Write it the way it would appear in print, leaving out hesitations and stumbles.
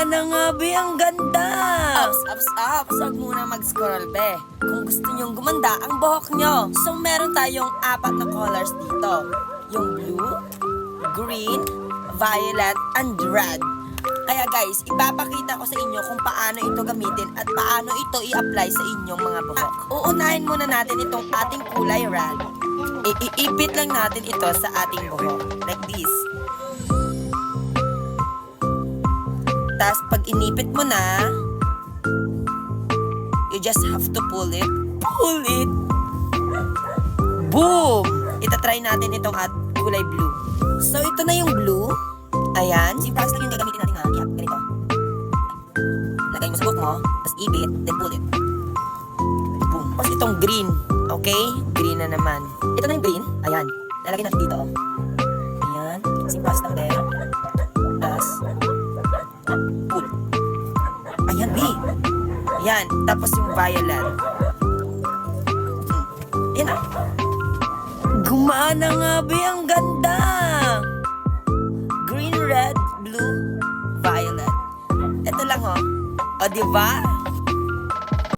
Gumana nga, be. Ang ganda. Ups. Huwag muna mag-scroll, be. Kung gusto nyong gumanda ang buhok nyo. So, meron tayong 4 na colors dito. Yung blue, green, violet, and red. Kaya guys, ipapakita ko sa inyo kung paano ito gamitin at paano ito i-apply sa inyong mga buhok. Uunahin muna natin itong ating kulay red. Iipit lang natin ito sa ating buhok. Like this. Tapos pag inipit mo na, you just have to pull it. Pull it! Boom! Itatry natin itong kulay blue. So ito na yung blue. Ayan. Simple lang yung gagamitin natin ha. Yeah, ganito. Lagay mo sa buhok mo, tapos ibit, then pull it. Boom. Tapos itong green. Okay? Green na naman. Ito na yung green. Ayan. Lalagay natin dito. Ayan. Simple lang din. Tapos, pull. Ayan, B. Ayan. Tapos yung violet. Ayan na. Gumana nga, be. Ang ganda. Green, red, blue, violet. Ito lang oh. O, diba?